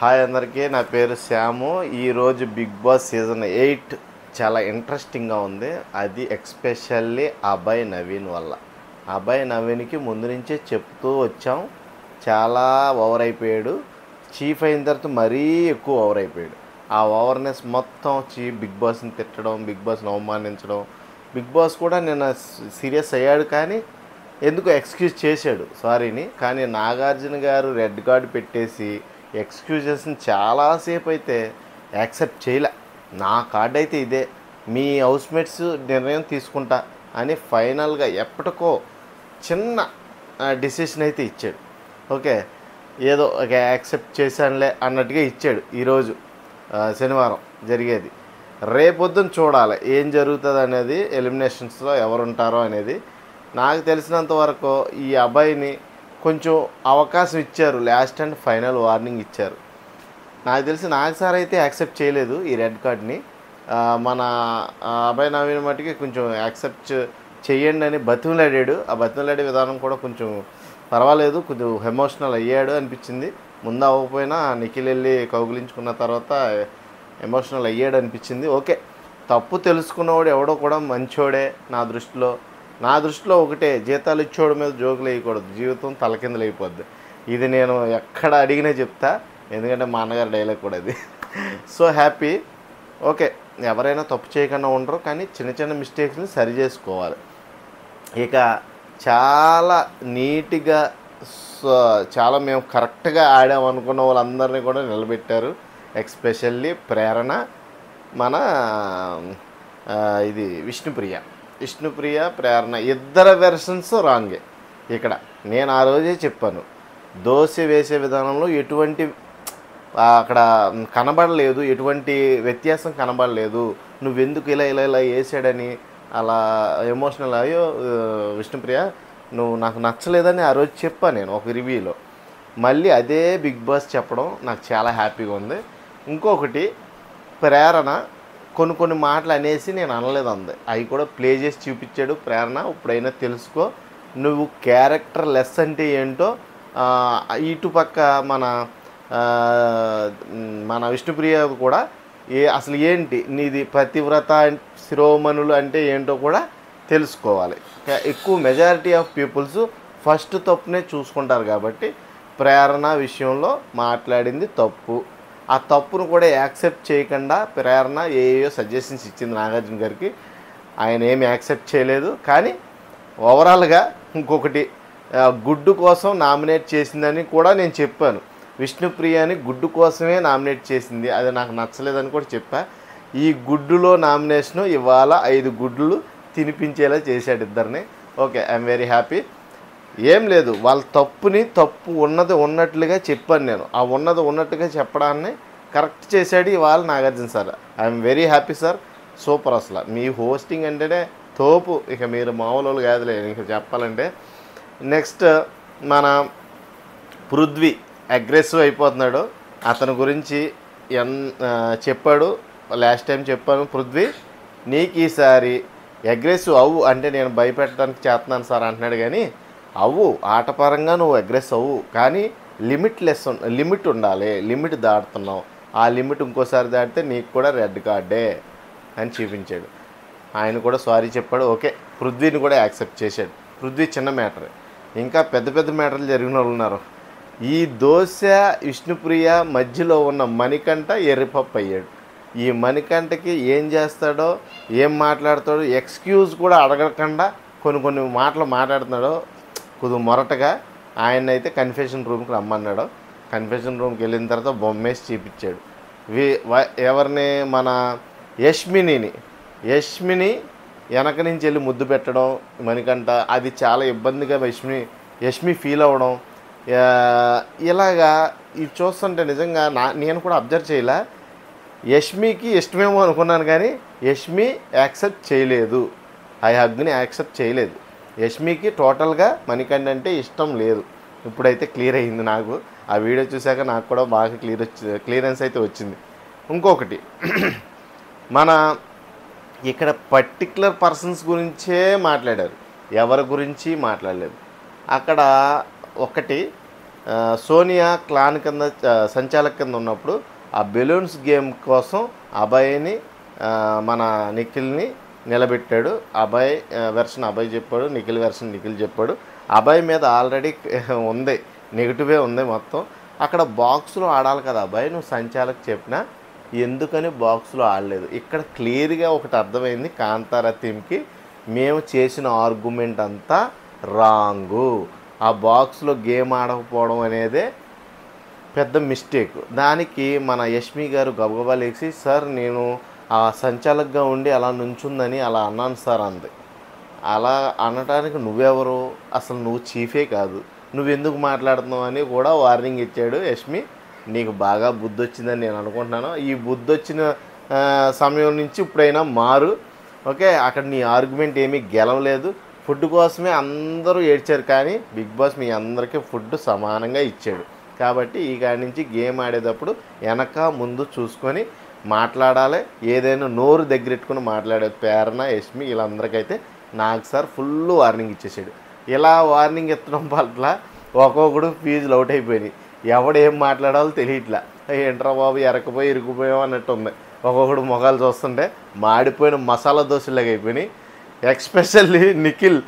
Hi అందరికీ, నా పేరు శ్యాము. ఈరోజు బిగ్ బాస్ సీజన్ 8 చాలా ఇంట్రెస్టింగ్గా ఉంది. అది ఎక్స్పెషల్లీ అభయ్ నవీన్ వల్ల. అభయ్ నవీన్కి ముందు నుంచే చెప్తూ వచ్చాం, చాలా ఓవర్ అయిపోయాడు. చీఫ్ అయిన తర్వాత మరీ ఎక్కువ ఓవర్ అయిపోయాడు. ఆ ఓవర్నెస్ మొత్తం బిగ్ బాస్ని తిట్టడం, బిగ్ బాస్ని అవమానించడం. బిగ్ బాస్ కూడా నిన్న సీరియస్ అయ్యాడు, కానీ ఎందుకు ఎక్స్క్యూజ్ చేశాడు సారీని. కానీ నాగార్జున గారు రెడ్ కార్డు పెట్టేసి ఎక్స్క్యూజెస్ని చాలాసేపు అయితే యాక్సెప్ట్ చేయలే. నా కార్డ్ అయితే ఇదే, మీ హౌస్మేట్స్ నిర్ణయం తీసుకుంటా అని ఫైనల్గా ఎప్పటికో చిన్న డిసిషన్ అయితే ఇచ్చాడు. ఓకే, ఏదో ఒక యాక్సెప్ట్ చేశానులే అన్నట్టుగా ఇచ్చాడు. ఈరోజు శనివారం జరిగేది. రేపొద్దున చూడాలి ఏం జరుగుతుంది అనేది, ఎలిమినేషన్స్లో ఎవరుంటారో అనేది. నాకు తెలిసినంత వరకు ఈ అబ్బాయిని కొంచెం అవకాశం ఇచ్చారు, లాస్ట్ అండ్ ఫైనల్ వార్నింగ్ ఇచ్చారు. నాకు తెలిసి నాగ్ సార్ అయితే యాక్సెప్ట్ చేయలేదు ఈ రెడ్ కార్డ్ని. మన అభయ్ నవీన్ మట్టికి కొంచెం యాక్సెప్ట్ చేయండి అని బతిమలాడాడు. ఆ బతిమలాడే విధానం కూడా కొంచెం పర్వాలేదు, కొంచెం ఎమోషనల్ అయ్యాడు అనిపించింది. ముందు అవ్వకపోయినా నిఖిల్ వెళ్ళి కౌగిలించుకున్న తర్వాత ఎమోషనల్ అయ్యాడు అనిపించింది. ఓకే, తప్పు తెలుసుకున్నవాడు ఎవడో కూడా మంచోడే నా దృష్టిలో ఒకటే, జీతాలు ఇచ్చేవాడి మీద జోకులు వేయకూడదు, జీవితం తలకిందులు అయిపోద్ది. ఇది నేను ఎక్కడ అడిగినా చెప్తా, ఎందుకంటే మా అన్నగారి డైలాగ్ కూడా అది. So happy. ఓకే, ఎవరైనా తప్పు చేయకుండా ఉండరు, కానీ చిన్న చిన్న మిస్టేక్స్ని సరి చేసుకోవాలి. ఇక చాలా నీట్గా చాలా మేము కరెక్ట్గా ఆడామనుకున్న వాళ్ళందరినీ కూడా నిలబెట్టారు. ఎక్స్పెషల్లీ ప్రేరణ, మన ఇది విష్ణుప్రియ, ప్రేరణ ఇద్దరు వెర్షన్స్ రాంగే. ఇక్కడ నేను ఆ రోజే చెప్పాను, దోశ వేసే విధానంలో ఎటువంటి అక్కడ కనబడలేదు, ఎటువంటి వ్యత్యాసం కనబడలేదు. నువ్వెందుకు ఇలా ఇలా ఇలా వేసాడని అలా ఎమోషనల్ అయ్యో విష్ణుప్రియ నువ్వు నాకు నచ్చలేదని ఆ రోజు చెప్పాను నేను ఒక రివ్యూలో. మళ్ళీ అదే బిగ్ బాస్ చెప్పడం నాకు చాలా హ్యాపీగా ఉంది. ఇంకొకటి, ప్రేరణ కొన్ని మాటలు అనేసి నేను అనలేదు అంది, అవి కూడా ప్లే చేసి చూపించాడు. ప్రేరణ ఇప్పుడైనా తెలుసుకో, నువ్వు క్యారెక్టర్ లెస్ అంటే ఏంటో. ఇటుపక్క మన విష్ణుప్రియ కూడా అసలు ఏంటి నీది పతివ్రత శిరోమణులు అంటే ఏంటో కూడా తెలుసుకోవాలి. ఎక్కువ మెజారిటీ ఆఫ్ పీపుల్స్ ఫస్ట్ తప్పునే చూసుకుంటారు కాబట్టి ప్రేరణ విషయంలో మాట్లాడింది తప్పు. ఆ తప్పును కూడా యాక్సెప్ట్ చేయకుండా ప్రేరణ ఏయో సజెషన్స్ ఇచ్చింది నాగార్జున గారికి, ఆయన ఏమి యాక్సెప్ట్ చేయలేదు. కానీ ఓవరాల్గా ఇంకొకటి, గుడ్డు కోసం నామినేట్ చేసిందని కూడా నేను చెప్పాను. విష్ణుప్రియని గుడ్డు కోసమే నామినేట్ చేసింది, అది నాకు నచ్చలేదని కూడా చెప్పా. ఈ గుడ్డులో నామినేషను ఇవాళ 5 గుడ్లు తినిపించేలా చేశాడు ఇద్దరిని. Okay, I'm very happy. ఏం లేదు, వాళ్ళ తప్పు ఉన్నది ఉన్నట్లుగా చెప్పాను నేను. ఆ ఉన్నది ఉన్నట్టుగా చెప్పడాన్ని కరెక్ట్ చేశాడు ఇవాళ Nagarjuna sir. I'm very happy sir, super. అసలు మీ హోస్టింగ్ అంటేనే తోపు, ఇక మీరు మామూలు కాదులే ఇంకా చెప్పాలంటే. నెక్స్ట్, మన పృథ్వీ అగ్రెసివ్ అయిపోతున్నాడు. అతని గురించి చెప్పాడు, లాస్ట్ టైం చెప్పాను, పృథ్వీ నీకు ఈసారి అగ్రెసివ్ అవ్వు అంటే నేను భయపెట్టడానికి చేస్తున్నాను సార్ అంటున్నాడు. కానీ అవ్వు, ఆటపరంగా నువ్వు అగ్రెస్ అవ్వు, కానీ లిమిట్ ఉండాలి. లిమిట్ దాటుతున్నావు, ఆ లిమిట్ ఇంకోసారి దాటితే నీకు కూడా రెడ్ కార్డే అని చూపించాడు. ఆయన కూడా సారీ చెప్పాడు. ఓకే, పృథ్వీని కూడా యాక్సెప్ట్ చేశాడు. పృథ్వీ చిన్న మ్యాటర్, ఇంకా పెద్ద మ్యాటర్లు జరిగిన వాళ్ళు ఉన్నారు. ఈ దోశ విష్ణుప్రియ మధ్యలో ఉన్న మణికంఠ ఎర్రిపప్పు అయ్యాడు. ఈ మణికంఠకి ఏం చేస్తాడో, ఏం మాట్లాడతాడో, ఎక్స్క్యూజ్ కూడా అడగకుండా కొన్ని మాటలు మాట్లాడుతున్నాడో కొద్దిగా మొరటగా. ఆయన అయితే కన్ఫెషన్ రూమ్కి రమ్మన్నాడు. కన్ఫెషన్ రూమ్కి వెళ్ళిన తర్వాత బొమ్మేసి చూపించాడు. ఎవరిని, మన యష్మిని వెనక నుంచి వెళ్ళి ముద్దు పెట్టడం మణికంఠ, అది చాలా ఇబ్బందిగా యష్మి ఫీల్ అవ్వడం. ఇలాగా ఇది చూస్తుంటే నిజంగా నేను కూడా అబ్జర్వ్ చేయలే. యష్మికి ఇష్టమేమో అనుకున్నాను, కానీ యష్మి యాక్సెప్ట్ చేయలేదు, ఆ హగ్ని యాక్సెప్ట్ చేయలేదు. యష్మికి టోటల్గా మణికంఠ అంటే ఇష్టం లేదు. ఇప్పుడైతే క్లియర్ అయింది నాకు. ఆ వీడియో చూశాక నాకు కూడా బాగా క్లియరెన్స్ అయితే వచ్చింది. ఇంకొకటి, మన ఇక్కడ పర్టిక్యులర్ పర్సన్స్ గురించే మాట్లాడారు, ఎవరి గురించి మాట్లాడలేదు. అక్కడ ఒకటి, సోనియా క్లాన్ కింద సంచాలక కింద ఉన్నప్పుడు ఆ బెలూన్స్ గేమ్ కోసం అభయ్ని మన నిఖిల్ని నిలబెట్టాడు. అభయ్ వెర్షన్ అభయ్ చెప్పాడు, నిఖిల్ వెర్షన్ నిఖిల్ చెప్పాడు. అభయ్ మీద ఆల్రెడీ ఉంది, నెగిటివే ఉంది మొత్తం. అక్కడ బాక్స్లో ఆడాలి కదా అభయ్, నువ్వు సంచాలక చెప్పినా ఎందుకని బాక్స్లో ఆడలేదు. ఇక్కడ క్లియర్గా ఒకటి అర్థమైంది కాంతారా థీమ్కి, మేము చేసిన ఆర్గ్యుమెంట్ అంతా రాంగు. ఆ బాక్స్లో గేమ్ ఆడకపోవడం అనేదే పెద్ద మిస్టేక్. దానికి మన యష్మి గారు గబగబా లేచి, సార్ నేను ఆ సంచాలకుగా ఉండి అలా నుంచుందని అలా అన్నాను సార్ అంది. అలా అనటానికి నువ్వెవరు, అసలు నువ్వు చీఫే కాదు, నువ్వెందుకు మాట్లాడుతున్నావు అని కూడా వార్నింగ్ ఇచ్చాడు యష్మి. నీకు బాగా బుద్ధి వచ్చిందని నేను అనుకుంటున్నాను. ఈ బుద్ధి వచ్చిన సమయం నుంచి ఇప్పుడైనా మారు. ఓకే, అక్కడ నీ ఆర్గ్యుమెంట్ ఏమీ గెలవలేదు. ఫుడ్ కోసమే అందరూ ఏడ్చారు, కానీ బిగ్ బాస్ మీ అందరికీ ఫుడ్ సమానంగా ఇచ్చాడు. కాబట్టి ఈ కాడి నుంచి గేమ్ ఆడేటప్పుడు వెనక ముందు చూసుకొని మాట్లాడాలి. ఏదైనా నోరు దగ్గరెట్టుకుని మాట్లాడే ప్రేరణ, యష్మి వీళ్ళందరికైతే నాకు సార్ ఫుల్ వార్నింగ్ ఇచ్చేసాడు. ఇలా వార్నింగ్ ఇచ్చడం వల్ల ఒక్కొక్కడు ఫీజులు అవుట్ అయిపోయినాయి. ఎవడేం మాట్లాడాలో తెలియట్లా. ఏంట్రా బాబు ఎరకపోయి ఇరుకుపోయాం అన్నట్టు ఉంది. ఒక్కొక్కడు మొఖాలు చూస్తుంటే మాడిపోయిన మసాలా దోశలాగా అయిపోయినాయి. Especially Nikhil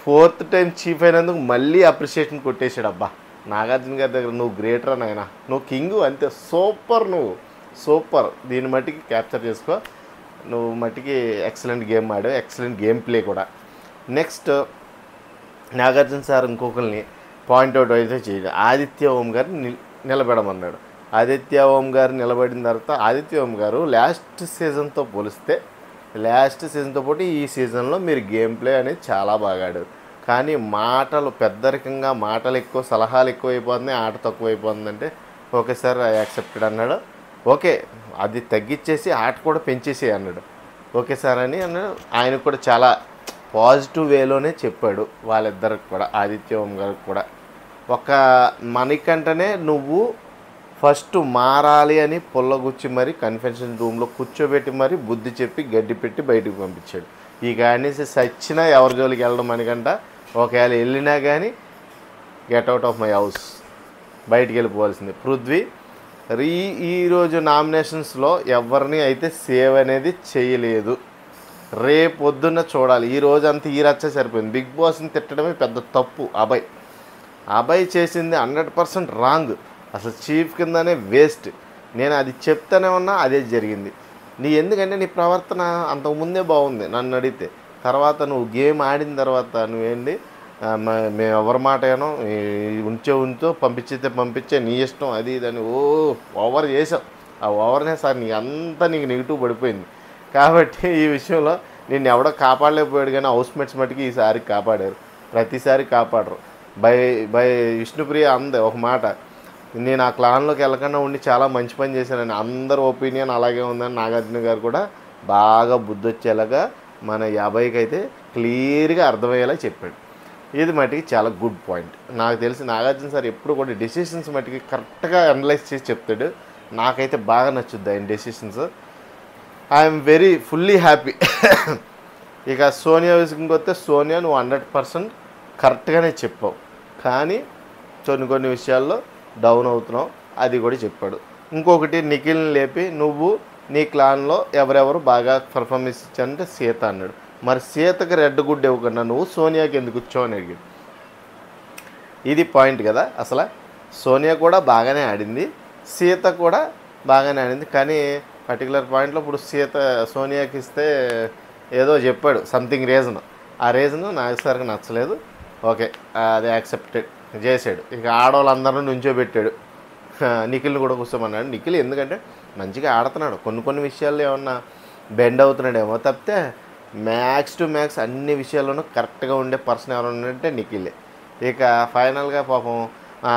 4th time chief అయినందుకు మళ్ళీ అప్రిషియేషన్ కొట్టేశాడు. అబ్బా నాగార్జున గారి దగ్గర నువ్వు గ్రేటర్ నాయనా, నువ్వు కింగు అంతే, సూపర్, నువ్వు సూపర్, దీన్ని మట్టికి క్యాప్చర్ చేసుకో, నువ్వు మట్టికి ఎక్సలెంట్ గేమ్ ఆడావు, ఎక్సలెంట్ గేమ్ ప్లే కూడా. నెక్స్ట్ నాగార్జున సార్ ఇంకొకరిని పాయింట్అవుట్ అయితే చేయలేదు. ఆదిత్య ఓం గారిని నిలబెడమన్నాడు. ఆదిత్య ఓం గారు నిలబడిన తర్వాత ఆదిత్య ఓం గారు లాస్ట్ సీజన్తో పోలిస్తే పాటు ఈ సీజన్లో మీరు గేమ్ ప్లే అనేది చాలా బాగా ఆడారు. కానీ మాటలు పెద్దరికంగా, మాటలు ఎక్కువ, సలహాలు ఎక్కువైపోతున్నాయి, ఆట తక్కువైపోతుందంటే ఓకే సార్ ఐ యాక్సెప్టెడ్ అన్నాడు. ఓకే అది తగ్గించేసి ఆట కూడా పెంచేసి అన్నాడు. ఓకే సార్ అని అన్నాడు. ఆయనకు కూడా చాలా పాజిటివ్ వేలోనే చెప్పాడు వాళ్ళిద్దరికి కూడా, ఆదిత్య ఓం గారికి కూడా. ఒక మనకంటనే నువ్వు ఫస్ట్ మారాలి అని పొల్లగుచ్చి మరి కన్ఫెన్షన్ రూమ్లో కూర్చోబెట్టి మరి బుద్ధి చెప్పి గడ్డి పెట్టి బయటకు పంపించాడు. ఈ కాడనేసి సచ్చినా ఎవరి జోలికి వెళ్ళడం మనకంట, ఒకవేళ వెళ్ళినా కానీ get out of my house, బయటికి వెళ్ళిపోవాల్సింది. పృథ్వీ ఈరోజు నామినేషన్స్లో ఎవరిని అయితే సేవ్ అనేది చేయలేదు. రేపొద్దున్న చూడాలి. ఈరోజు అంతా ఈ రచ్చ సరిపోయింది. బిగ్ బాస్ని తిట్టడమే పెద్ద తప్పు. అభయ్ చేసింది 100% రాంగ్. అసలు చీఫ్ కిందనే వేస్ట్. నేను అది చెప్తానే ఉన్నా అదే జరిగింది. ఎందుకంటే నీ ప్రవర్తన అంతకుముందే బాగుంది నన్ను అడిగితే. తర్వాత నువ్వు గేమ్ ఆడిన తర్వాత నువ్వేంటి, మేము ఎవరి మాట ఏనో ఉంచో పంపించితే పంపించే నీ ఇష్టం అది ఇదని ఓవర్ చేసావు. ఆ ఓవర్నే సార్ నీకు నెగిటివ్ పడిపోయింది. కాబట్టి ఈ విషయంలో నిన్ను ఎవడో కాపాడలేకపోయాడు, కానీ హౌస్మేట్స్ మటుకి ఈసారి కాపాడారు, ప్రతిసారి కాపాడరు. బై విష్ణుప్రియ అంది ఒక మాట, నేను ఆ క్లాన్లోకి వెళ్ళకుండా ఉండి చాలా మంచి పని చేశానని. అందరు ఒపీనియన్ అలాగే ఉందని నాగార్జున గారు కూడా బాగా బుద్ధి వచ్చేలాగా మన 50కి అయితే క్లియర్గా అర్థమయ్యేలా చెప్పాడు. ఇది మటుకి చాలా గుడ్ పాయింట్. నాకు తెలిసి నాగార్జున సార్ ఎప్పుడు కూడా డెసిషన్స్ మటుకి కరెక్ట్గా అనలైజ్ చేసి చెప్తాడు. నాకైతే బాగా నచ్చుద్ది ఆయన decisions. I'm very fully happy. ఇక సోనియా విషయంకి వస్తే, సోనియా నువ్వు 100% కరెక్ట్గానే చెప్పావు, కానీ కొన్ని విషయాల్లో డౌన్ అవుతున్నావు, అది కూడా చెప్పాడు. ఇంకొకటి నిఖిల్ని లేపి నువ్వు నీ క్లాన్లో ఎవరెవరు బాగా పర్ఫార్మెన్స్ ఇచ్చారంటే సీత అన్నాడు. మరి సీతకి రెడ్ గుడ్ ఇవ్వకుండా నువ్వు సోనియాకి ఎందుకు ఇచ్చావు అని అడిగాడు. ఇది పాయింట్ కదా. అసలు సోనియా కూడా బాగానే ఆడింది, సీత కూడా బాగానే ఆడింది, కానీ పర్టికులర్ పాయింట్లో ఇప్పుడు సోనియాకి ఇస్తే ఏదో చెప్పాడు సంథింగ్ రీజన్. ఆ రీజన్ నాగసారికి నచ్చలేదు. ఓకే అది యాక్సెప్టెడ్ చేశాడు. ఇక ఆడవాళ్ళందరినీ నుంచోబెట్టాడు. నిఖిల్ని కూడా కూర్చోమన్నాడు. నిఖిల్ ఎందుకంటే మంచిగా ఆడుతున్నాడు, కొన్ని విషయాల్లో ఏమన్నా బెండ్ అవుతున్నాడేమో తప్పితే మ్యాక్స్ టు మ్యాక్స్ అన్ని విషయాల్లోనూ కరెక్ట్గా ఉండే పర్సన్ ఎవరైనా అంటే నిఖిలే. ఇక ఫైనల్గా పాపం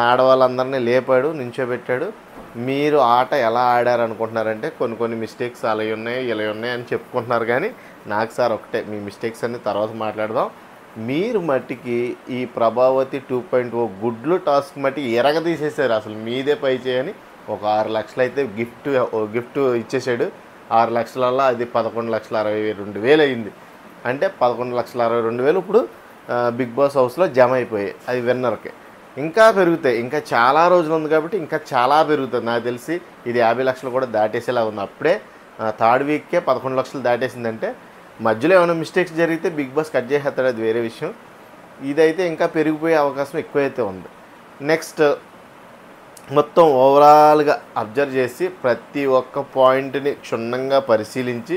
ఆడవాళ్ళందరినీ లేపాడు, నుంచోబెట్టాడు. మీరు ఆట ఎలా ఆడారనుకుంటున్నారంటే కొన్ని మిస్టేక్స్ అలా ఉన్నాయి ఇలా ఉన్నాయి అని చెప్పుకుంటున్నారు, కానీ నాకు సార్ ఒకటే, మీ మిస్టేక్స్ అన్ని తర్వాత మాట్లాడదాం. మీరు మట్టికి ఈ ప్రభావతి 2.0 గుడ్లు టాస్క్ మట్టి ఎరగదీసేశారు. అసలు మీదే పై చేయని ఒక 6 లక్షలు అయితే గిఫ్ట్ ఇచ్చేసాడు. 6 లక్షలల్లో అది 11,62,000 అయింది. అంటే 11,62,000 ఇప్పుడు బిగ్ బాస్ హౌస్లో జమ అయిపోయాయి. అది విన్నర్కి. ఇంకా పెరుగుతాయి. ఇంకా చాలా రోజులు ఉంది కాబట్టి ఇంకా చాలా పెరుగుతుంది. నాకు తెలిసి ఇది 50 లక్షలు కూడా దాటేసేలా ఉంది. అప్పుడే థర్డ్ వీక్కే 11 లక్షలు దాటేసిందంటే మధ్యలో ఏమైనా మిస్టేక్స్ జరిగితే బిగ్ బాస్ కట్ చేసేస్తాడు, అది వేరే విషయం. ఇదైతే ఇంకా పెరిగిపోయే అవకాశం ఎక్కువైతే ఉంది. నెక్స్ట్ మొత్తం ఓవరాల్గా అబ్జర్వ్ చేసి ప్రతి ఒక్క పాయింట్ని క్షుణ్ణంగా పరిశీలించి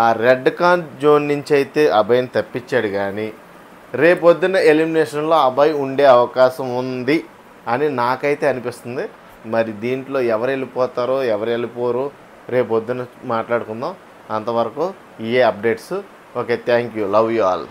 ఆ రెడ్ కార్న్ జోన్ నుంచి అయితే అభయ్ని తప్పించాడు. కానీ రేపొద్దున్న ఎలిమినేషన్లో అభయ్ ఉండే అవకాశం ఉంది అని నాకైతే అనిపిస్తుంది. మరి దీంట్లో ఎవరు వెళ్ళిపోతారో ఎవరు వెళ్ళిపోరో రేపొద్దున మాట్లాడుకుందాం. అంతవరకు ఇయే updates. Okay, thank you, love you all.